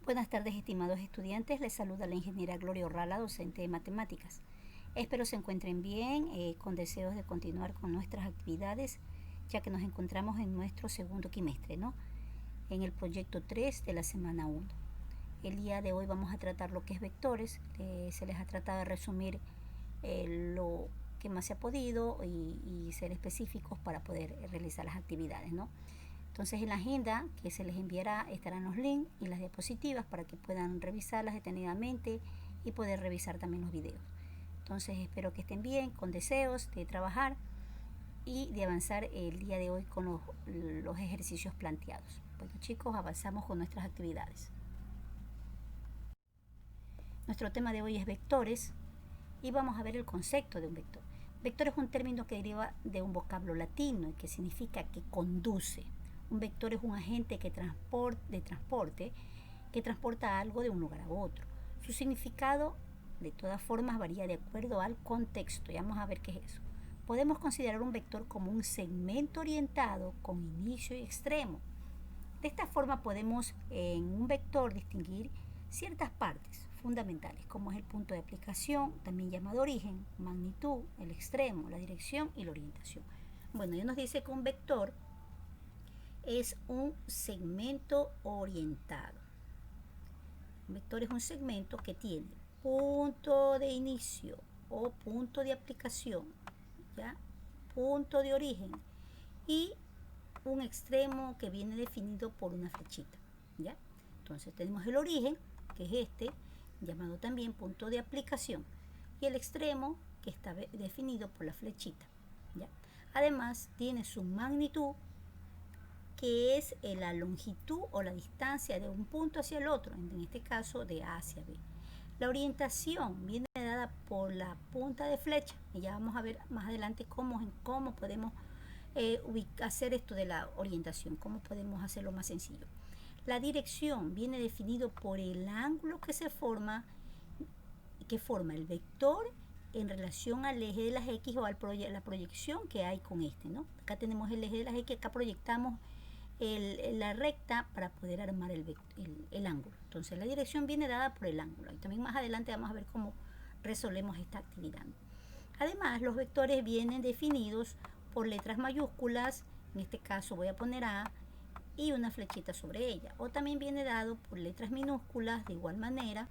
Buenas tardes, estimados estudiantes. Les saluda la ingeniera Gloria Orrala, docente de matemáticas. Espero se encuentren bien, con deseos de continuar con nuestras actividades, ya que nos encontramos en nuestro segundo quimestre, ¿no? En el proyecto 3 de la semana 1. El día de hoy vamos a tratar lo que es vectores. Se les ha tratado de resumir lo que más se ha podido y ser específicos para poder realizar las actividades, ¿no? Entonces, en la agenda que se les enviará estarán los links y las diapositivas para que puedan revisarlas detenidamente y poder revisar también los videos. Entonces, espero que estén bien, con deseos de trabajar y de avanzar el día de hoy con los ejercicios planteados. Bueno, chicos, avanzamos con nuestras actividades. Nuestro tema de hoy es vectores y vamos a ver el concepto de un vector. Vector es un término que deriva de un vocablo latino y que significa que conduce. Un vector es un agente de transporte que transporta algo de un lugar a otro. Su significado, de todas formas, varía de acuerdo al contexto. Y vamos a ver qué es eso. Podemos considerar un vector como un segmento orientado con inicio y extremo. De esta forma podemos en un vector distinguir ciertas partes fundamentales, como es el punto de aplicación, también llamado origen, magnitud, el extremo, la dirección y la orientación. Bueno, ya nos dice que un vector es un segmento orientado. Un vector es un segmento que tiene punto de inicio o punto de aplicación, ¿ya? Punto de origen y un extremo que viene definido por una flechita, ¿ya? Entonces tenemos el origen, que es este, llamado también punto de aplicación, y el extremo, que está definido por la flechita, ¿ya? Además tiene su magnitud, que es la longitud o la distancia de un punto hacia el otro, en este caso de A hacia B. La orientación viene dada por la punta de flecha, y ya vamos a ver más adelante cómo podemos hacer esto de la orientación, cómo podemos hacerlo más sencillo. La dirección viene definido por el ángulo que forma el vector en relación al eje de las X o la proyección que hay con este, ¿no? Acá tenemos el eje de las X, acá proyectamos la recta para poder armar el ángulo. Entonces la dirección viene dada por el ángulo. Y también más adelante vamos a ver cómo resolvemos esta actividad. Además, los vectores vienen definidos por letras mayúsculas, en este caso voy a poner A, y una flechita sobre ella. O también viene dado por letras minúsculas de igual manera,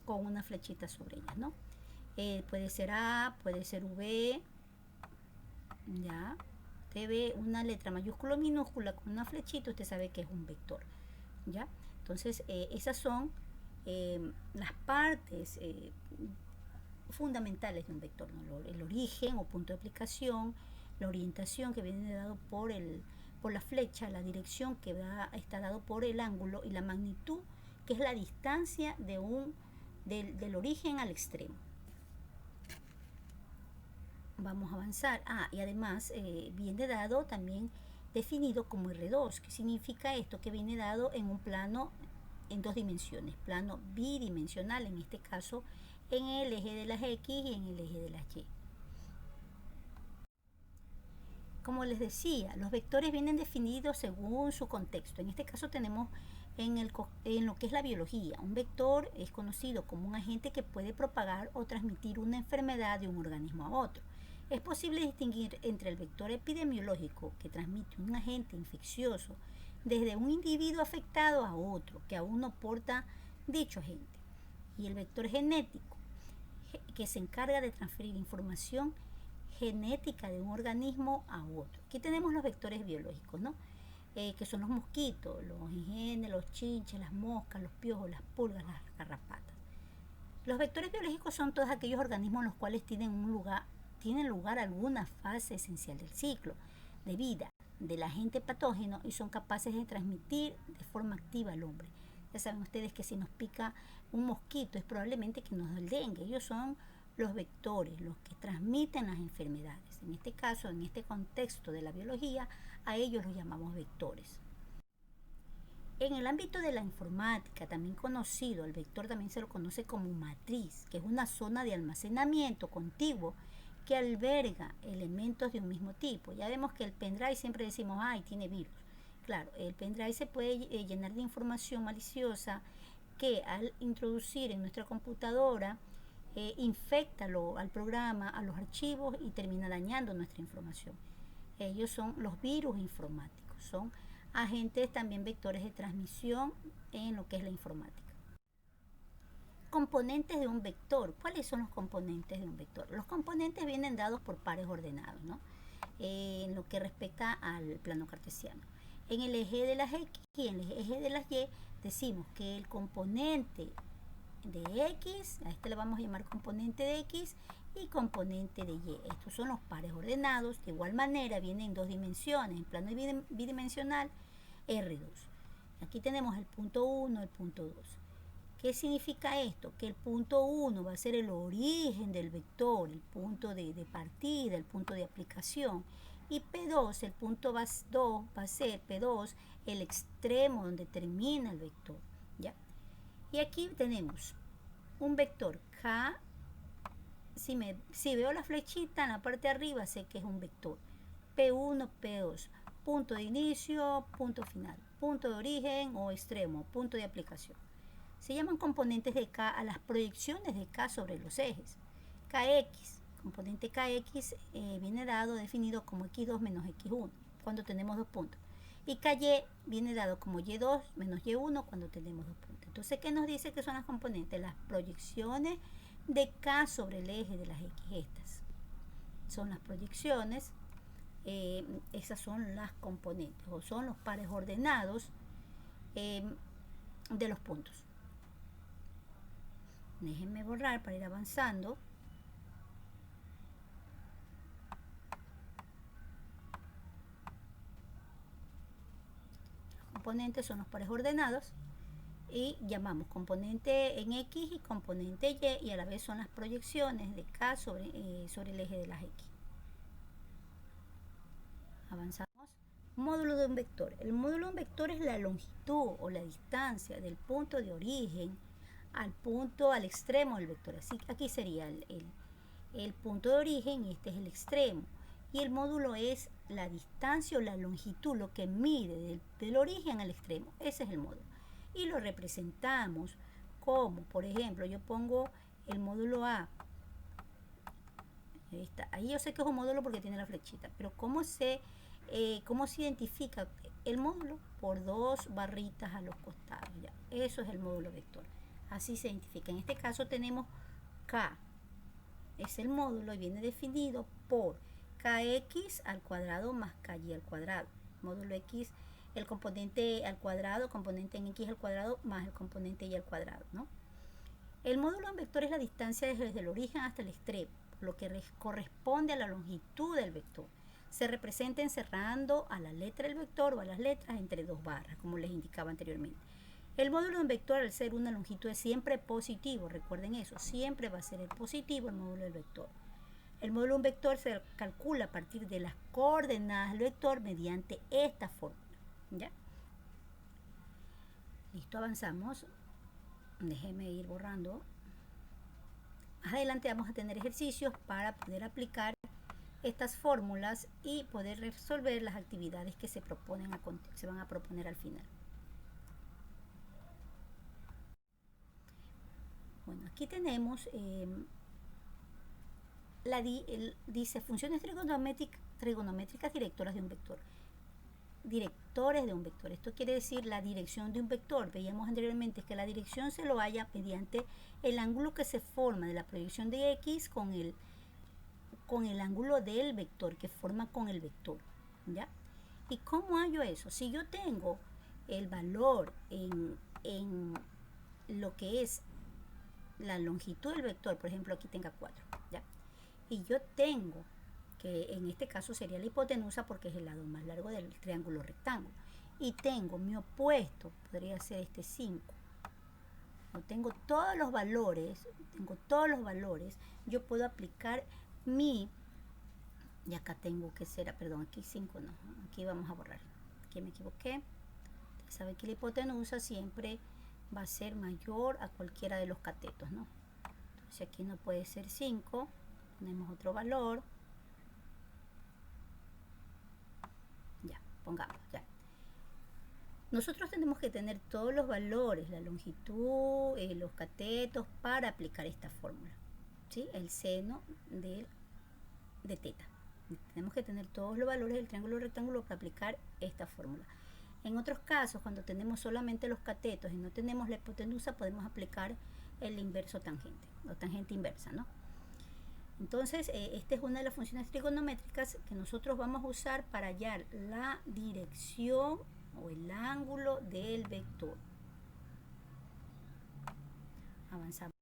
con una flechita sobre ellas, ¿no? Puede ser A, puede ser V, ya. Usted ve una letra mayúscula o minúscula con una flechita, usted sabe que es un vector, ¿ya? Entonces, esas son las partes fundamentales de un vector, ¿no? El origen o punto de aplicación, la orientación que viene dado por la flecha, la dirección que está dado por el ángulo y la magnitud, que es la distancia del origen al extremo. Vamos a avanzar. Y además viene dado también definido como R2. ¿Qué significa esto? Que viene dado en un plano en dos dimensiones, plano bidimensional, en este caso en el eje de las X y en el eje de las Y. Como les decía, los vectores vienen definidos según su contexto. En este caso tenemos en lo que es la biología. Un vector es conocido como un agente que puede propagar o transmitir una enfermedad de un organismo a otro. Es posible distinguir entre el vector epidemiológico, que transmite un agente infeccioso desde un individuo afectado a otro que aún no porta dicho agente, y el vector genético, que se encarga de transferir información genética de un organismo a otro. Aquí tenemos los vectores biológicos, ¿no? Que son los mosquitos, los higenes, los chinches, las moscas, los piojos, las pulgas, las garrapatas. Los vectores biológicos son todos aquellos organismos en los cuales tienen lugar alguna fase esencial del ciclo de vida del agente patógeno y son capaces de transmitir de forma activa al hombre. Ya saben ustedes que si nos pica un mosquito es probablemente que nos da el dengue. Ellos son los vectores, los que transmiten las enfermedades. En este caso, en este contexto de la biología, a ellos los llamamos vectores. En el ámbito de la informática, también conocido, el vector también se lo conoce como matriz, que es una zona de almacenamiento contiguo que alberga elementos de un mismo tipo. Ya vemos que el pendrive siempre decimos, tiene virus. Claro, el pendrive se puede llenar de información maliciosa que al introducir en nuestra computadora infecta al programa, a los archivos y termina dañando nuestra información. Ellos son los virus informáticos, son agentes también vectores de transmisión en lo que es la informática. Componentes de un vector. ¿Cuáles son los componentes de un vector? Los componentes vienen dados por pares ordenados, ¿no? En lo que respecta al plano cartesiano. En el eje de las X y en el eje de las Y decimos que el componente de X, a este le vamos a llamar componente de X y componente de Y. Estos son los pares ordenados. De igual manera vienen en dos dimensiones, en plano bidimensional R2. Aquí tenemos el punto 1, el punto 2. ¿Qué significa esto? Que el punto 1 va a ser el origen del vector, el punto de partida, el punto de aplicación. Y P2, el punto 2 va a ser P2, el extremo donde termina el vector. ¿Ya? Y aquí tenemos un vector K. Si veo la flechita en la parte de arriba, sé que es un vector. P1, P2, punto de inicio, punto final, punto de origen o extremo, punto de aplicación. Se llaman componentes de K a las proyecciones de K sobre los ejes. Kx, componente Kx viene dado, definido como x2 menos x1, cuando tenemos dos puntos. Y Ky viene dado como y2 menos y1 cuando tenemos dos puntos. Entonces, ¿qué nos dice que son las componentes? Las proyecciones de K sobre el eje de las X. Estas son las proyecciones, esas son las componentes, o son los pares ordenados de los puntos. Déjenme borrar para ir avanzando. Los componentes son los pares ordenados y llamamos componente en X y componente Y, y a la vez son las proyecciones de K sobre el eje de las X. Avanzamos. Módulo de un vector. El módulo de un vector es la longitud o la distancia del punto de origen al extremo del vector. Así que aquí sería el punto de origen y este es el extremo. Y el módulo es la distancia o la longitud, lo que mide del origen al extremo. Ese es el módulo. Y lo representamos como, por ejemplo, yo pongo el módulo A. Ahí yo sé que es un módulo porque tiene la flechita. Pero ¿cómo se identifica el módulo? Por dos barritas a los costados. Ya. Eso es el módulo vector. Así se identifica. En este caso tenemos K. Es el módulo y viene definido por Kx al cuadrado más Ky al cuadrado. Módulo X, el componente al cuadrado, componente en X al cuadrado más el componente Y al cuadrado, ¿no? El módulo en vector es la distancia desde el origen hasta el extremo, lo que corresponde a la longitud del vector. Se representa encerrando a la letra del vector o a las letras entre dos barras, como les indicaba anteriormente. El módulo de un vector, al ser una longitud, es siempre positivo. Recuerden eso, siempre va a ser el positivo el módulo del vector. El módulo de un vector se calcula a partir de las coordenadas del vector mediante esta fórmula. ¿Ya? Listo, avanzamos. Déjenme ir borrando. Más adelante vamos a tener ejercicios para poder aplicar estas fórmulas y poder resolver las actividades que se van a proponer al final. Bueno, aquí tenemos dice funciones trigonométricas directoras de un vector. Directores de un vector. Esto quiere decir la dirección de un vector. Veíamos anteriormente que la dirección se lo halla mediante el ángulo que se forma de la proyección de X con el ángulo del vector que forma con el vector. ¿Ya? ¿Y cómo hallo eso? Si yo tengo el valor en lo que es la longitud del vector, por ejemplo aquí tenga 4, ¿ya? Y yo tengo que en este caso sería la hipotenusa porque es el lado más largo del triángulo rectángulo, y tengo mi opuesto, podría ser este 5. No tengo todos los valores, yo puedo aplicar y acá tengo que ser, perdón, aquí 5 no, aquí vamos a borrar, aquí me equivoqué. Ustedes saben que la hipotenusa siempre va a ser mayor a cualquiera de los catetos, ¿no? Entonces aquí no puede ser 5, ponemos otro valor. Ya, pongamos, ya. Nosotros tenemos que tener todos los valores, la longitud, los catetos, para aplicar esta fórmula, ¿sí? El seno de teta. Tenemos que tener todos los valores del triángulo rectángulo para aplicar esta fórmula. En otros casos, cuando tenemos solamente los catetos y no tenemos la hipotenusa, podemos aplicar el inverso tangente, o tangente inversa, ¿no? Entonces, esta es una de las funciones trigonométricas que nosotros vamos a usar para hallar la dirección o el ángulo del vector. Avanzamos.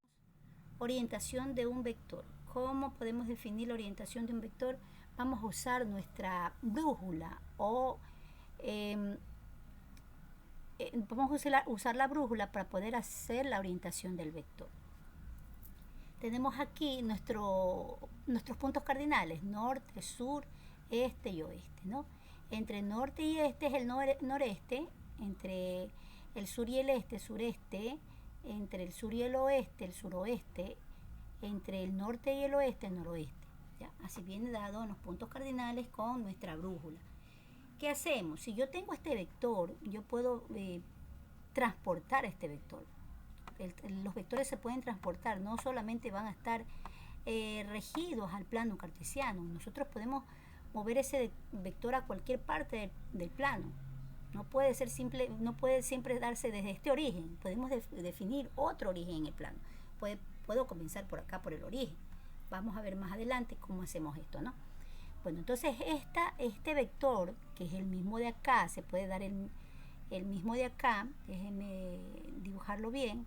Orientación de un vector. ¿Cómo podemos definir la orientación de un vector? Vamos a usar nuestra brújula o vamos a usar la brújula para poder hacer la orientación del vector. Tenemos aquí nuestros puntos cardinales, norte, sur, este y oeste, ¿no? Entre norte y este es el noreste, entre el sur y el este, sureste, entre el sur y el oeste, el suroeste, entre el norte y el oeste, el noroeste. ¿Ya? Así viene dado en los puntos cardinales con nuestra brújula. ¿Qué hacemos? Si yo tengo este vector, yo puedo transportar este vector. Los vectores se pueden transportar, no solamente van a estar regidos al plano cartesiano. Nosotros podemos mover ese vector a cualquier parte del plano. No puede siempre darse desde este origen. Podemos definir otro origen en el plano. Puedo comenzar por acá, por el origen. Vamos a ver más adelante cómo hacemos esto, ¿no? Bueno, entonces este vector, que es el mismo de acá, se puede dar el mismo de acá. Déjenme dibujarlo bien.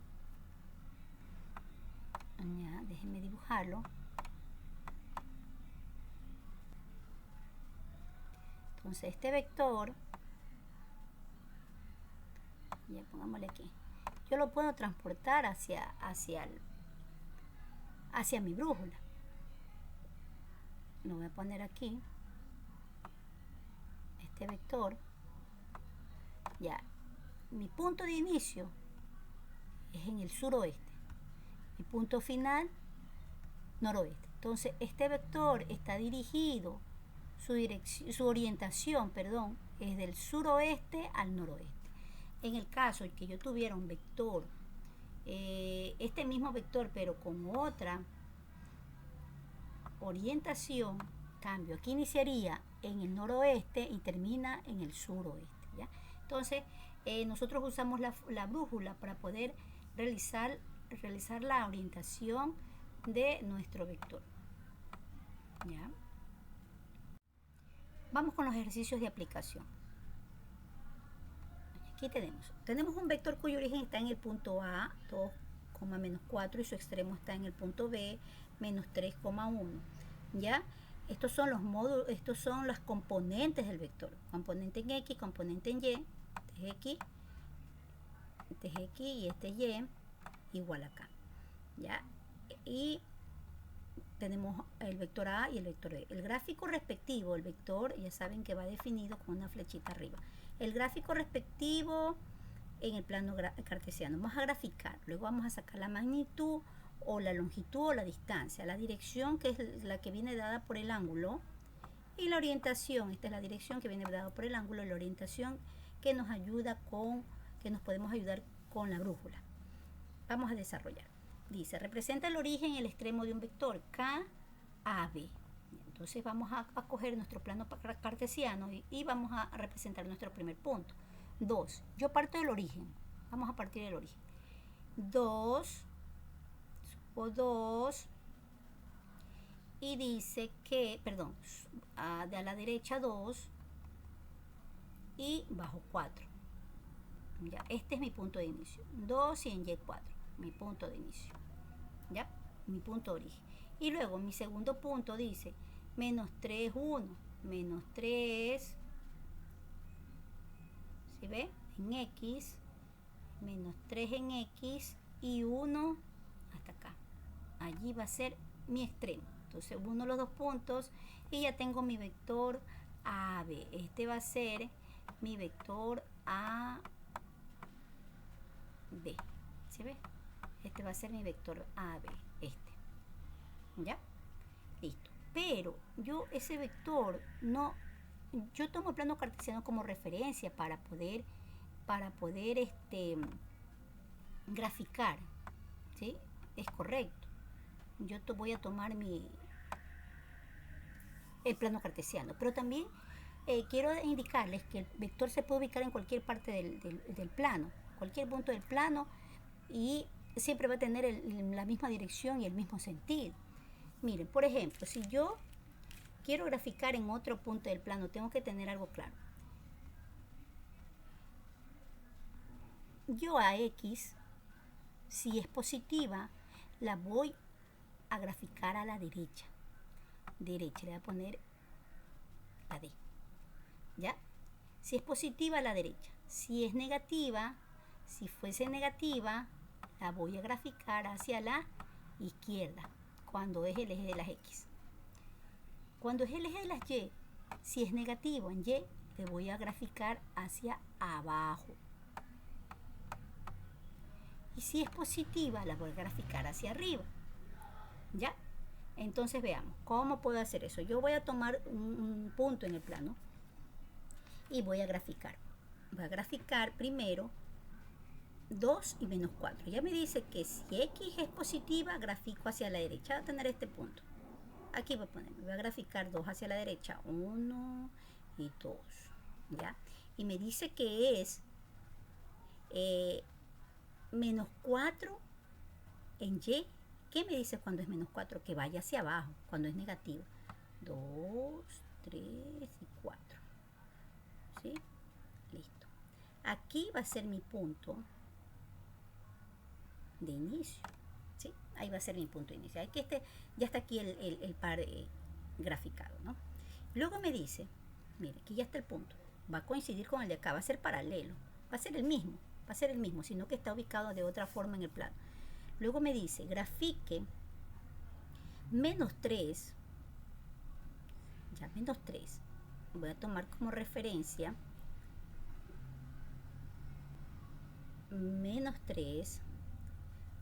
Ya, déjenme dibujarlo. Entonces este vector, ya pongámosle aquí, yo lo puedo transportar hacia mi brújula. Lo voy a poner aquí, este vector. Ya, mi punto de inicio es en el suroeste, mi punto final noroeste. Entonces este vector está dirigido, su orientación, perdón, es del suroeste al noroeste. En el caso de que yo tuviera un vector, este mismo vector pero con otra orientación, cambio, aquí iniciaría en el noroeste y termina en el suroeste, ¿ya? Entonces nosotros usamos la brújula para poder realizar la orientación de nuestro vector, ¿ya? Vamos con los ejercicios de aplicación. Aquí tenemos un vector cuyo origen está en el punto A, 2, menos 4, y su extremo está en el punto B, menos 3,1. ¿Ya? Estos son los módulos, estos son las componentes del vector. Componente en X, componente en Y. Este es X y este Y igual acá. ¿Ya? Y tenemos el vector A y el vector B. El gráfico respectivo, el vector, ya saben que va definido con una flechita arriba. El gráfico respectivo en el plano cartesiano. Vamos a graficar, luego vamos a sacar la magnitud o la longitud o la distancia, la dirección, que es la que viene dada por el ángulo, y la orientación. Esta es la dirección que viene dada por el ángulo, la orientación que nos podemos ayudar con la brújula. Vamos a desarrollar. Dice, representa el origen y el extremo de un vector K, A, B. Entonces vamos a coger nuestro plano cartesiano y vamos a representar nuestro primer punto. 2. Yo parto del origen. Vamos a partir del origen. 2. Subo 2. Y dice que, perdón, de a la derecha 2 y bajo 4. Ya, este es mi punto de inicio. 2 y en Y 4. Mi punto de inicio. ¿Ya? Mi punto de origen. Y luego mi segundo punto dice menos 3, 1. Menos 3. ¿Sí ve? En X. Menos 3 en X. Y 1 hasta acá. Allí va a ser mi extremo. Entonces uno los dos puntos y ya tengo mi vector AB. Este va a ser mi vector AB. ¿Sí ve? Este va a ser mi vector AB. Este. ¿Ya? Listo. Pero yo ese vector no... Yo tomo el plano cartesiano como referencia para poder para poder graficar, ¿sí? Es correcto. Yo voy a tomar el plano cartesiano, pero también quiero indicarles que el vector se puede ubicar en cualquier parte del plano, cualquier punto del plano, y siempre va a tener la misma dirección y el mismo sentido. Miren, por ejemplo, si yo quiero graficar en otro punto del plano, tengo que tener algo claro. Yo a X, si es positiva, la voy a graficar a la derecha. Derecha, le voy a poner la D. ¿Ya? Si es positiva, a la derecha. Si es negativa, si fuese negativa, la voy a graficar hacia la izquierda, cuando es el eje de las X. Cuando es el eje de las Y, si es negativo en Y, le voy a graficar hacia abajo. Y si es positiva, la voy a graficar hacia arriba. ¿Ya? Entonces veamos, ¿cómo puedo hacer eso? Yo voy a tomar un punto en el plano y voy a graficar. Voy a graficar primero 2 y menos 4. Ya me dice que si X es positiva, grafico hacia la derecha. Voy a tener este punto. Aquí voy a poner, voy a graficar 2 hacia la derecha, 1 y 2. ¿Ya? Y me dice que es menos 4 en Y. ¿Qué me dice cuando es menos 4? Que vaya hacia abajo, cuando es negativo. 2, 3 y 4. ¿Sí? Listo. Aquí va a ser mi punto de inicio. ¿Sí? Ahí va a ser mi punto de inicio. Aquí ya está aquí el par graficado, ¿no? Luego me dice, mire, aquí ya está el punto. Va a coincidir con el de acá, va a ser paralelo. Va a ser el mismo, sino que está ubicado de otra forma en el plano. Luego me dice, grafique menos 3. Ya, menos 3. Voy a tomar como referencia menos 3.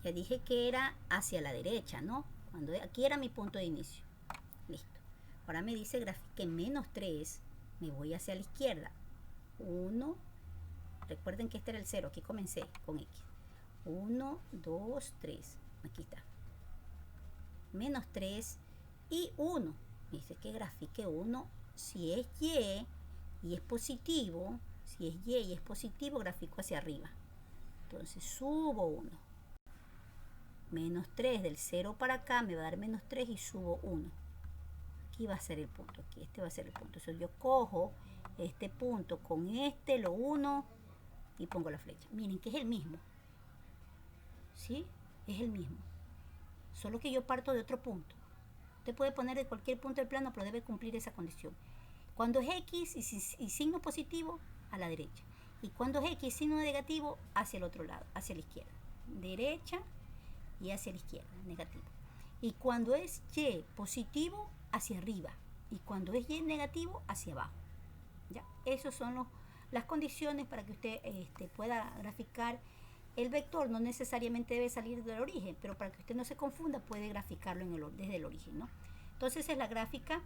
Ya dije que era hacia la derecha, ¿no? Cuando aquí era mi punto de inicio. Listo. Ahora me dice grafique menos 3. Me voy hacia la izquierda. 1. Recuerden que este era el 0. Aquí comencé con X. 1, 2, 3. Aquí está. Menos 3 y 1. Me dice que grafique 1. Si es Y y es positivo, si es Y y es positivo, grafico hacia arriba. Entonces subo 1. Menos 3 del 0 para acá me va a dar menos 3 y subo 1. Aquí va a ser el punto. Aquí este va a ser el punto. Entonces yo cojo este punto con este, lo uno y pongo la flecha. Miren que es el mismo. ¿Sí? Es el mismo. Solo que yo parto de otro punto. Usted puede poner de cualquier punto del plano, pero debe cumplir esa condición. Cuando es X y signo positivo, a la derecha. Y cuando es X signo negativo, hacia el otro lado, hacia la izquierda. Derecha y hacia la izquierda, negativo. Y cuando es Y positivo, hacia arriba. Y cuando es Y negativo, hacia abajo. ¿Ya? Esas son las condiciones para que usted pueda graficar el vector. No necesariamente debe salir del origen, pero para que usted no se confunda, puede graficarlo desde el origen, ¿no? Entonces es la gráfica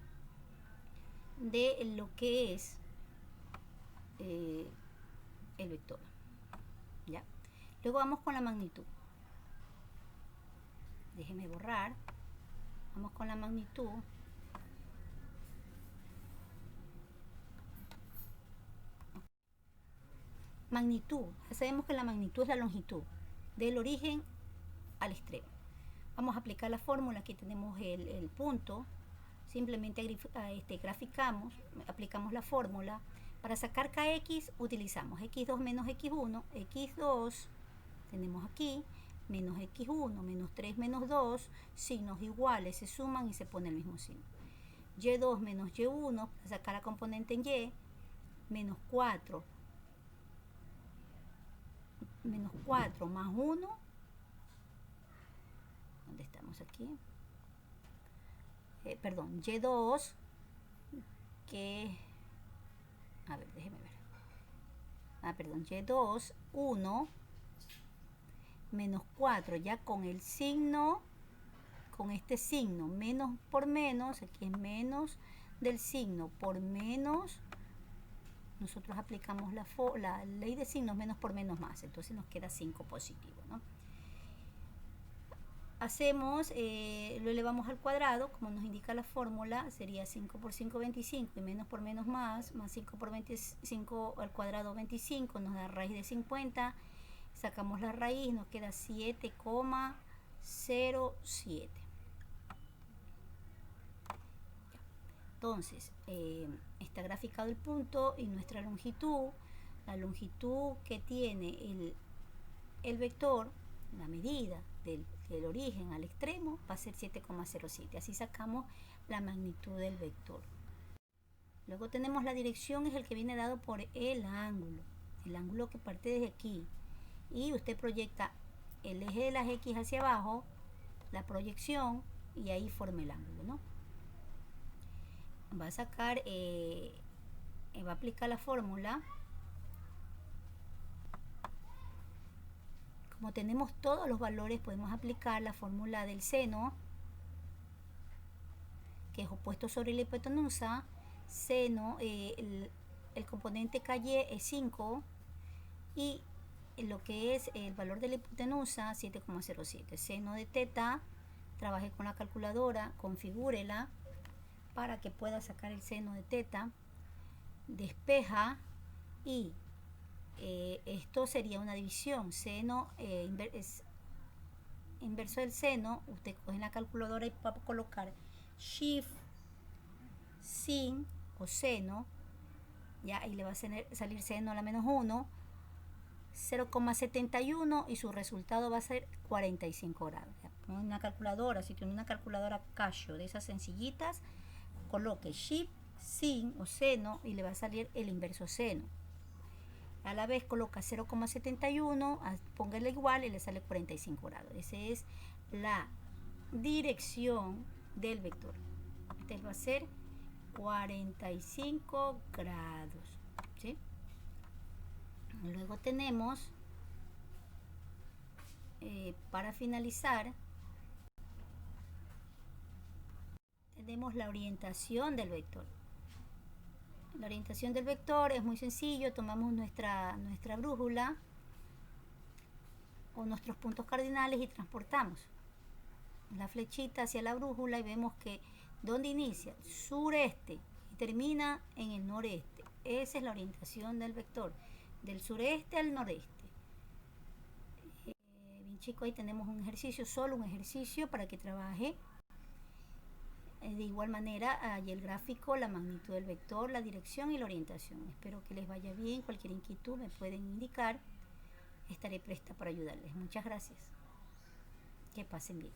de lo que es el vector. ¿Ya? Luego vamos con la magnitud. Déjeme borrar. Vamos con la magnitud. Magnitud. Ya sabemos que la magnitud es la longitud del origen al extremo. Vamos a aplicar la fórmula. Aquí tenemos el punto. Simplemente graficamos, aplicamos la fórmula. Para sacar kx utilizamos x2 menos x1, x2 tenemos aquí, menos x1, menos 3 menos 2, signos iguales se suman y se pone el mismo signo. Y2 menos y1, para sacar la componente en y, menos 4 más 1, ¿dónde estamos aquí? Perdón, y2, que, a ver, déjeme ver. Perdón, y2, 1, menos 4, ya con el signo, con este signo, menos por menos, aquí es menos del signo por menos nosotros aplicamos la ley de signos menos por menos más, entonces nos queda 5 positivo, ¿no? Hacemos, lo elevamos al cuadrado, como nos indica la fórmula, sería 5 por 5, 25, y menos por menos más 5 por 25 al cuadrado, 25, nos da raíz de 50, sacamos la raíz, nos queda 7,07. Entonces, está graficado el punto y nuestra longitud, la longitud que tiene el vector, la medida del origen al extremo, va a ser 7,07. Así sacamos la magnitud del vector. Luego tenemos la dirección, es el que viene dado por el ángulo que parte desde aquí. Y usted proyecta el eje de las X hacia abajo, la proyección, y ahí forma el ángulo, ¿no? Va a sacar, va a aplicar la fórmula. Como tenemos todos los valores, podemos aplicar la fórmula del seno, que es opuesto sobre la hipotenusa. Seno, el componente KY es 5 y lo que es el valor de la hipotenusa, 7,07. Seno de teta, trabaje con la calculadora, configúrela para que pueda sacar el seno de teta, despeja y esto sería una división. Seno inverso del seno, usted coge la calculadora y va a colocar shift sin o seno, ya, y le va a salir seno a la menos 1, 0,71, y su resultado va a ser 45 grados. Ya, con una calculadora, si tiene una calculadora Casio de esas sencillitas, coloque shift sin o seno y le va a salir el inverso seno. A la vez coloca 0,71, póngale igual y le sale 45 grados. Esa es la dirección del vector. Este va a ser 45 grados, ¿sí? Luego tenemos, para finalizar, tenemos la orientación del vector. La orientación del vector es muy sencillo, tomamos nuestra brújula o nuestros puntos cardinales y transportamos la flechita hacia la brújula y vemos que donde inicia, sureste, y termina en el noreste. Esa es la orientación del vector, del sureste al noreste. Bien chicos, ahí tenemos un ejercicio, solo un ejercicio para que trabaje. De igual manera, hay el gráfico, la magnitud del vector, la dirección y la orientación. Espero que les vaya bien. Cualquier inquietud me pueden indicar. Estaré presta para ayudarles. Muchas gracias. Que pasen bien.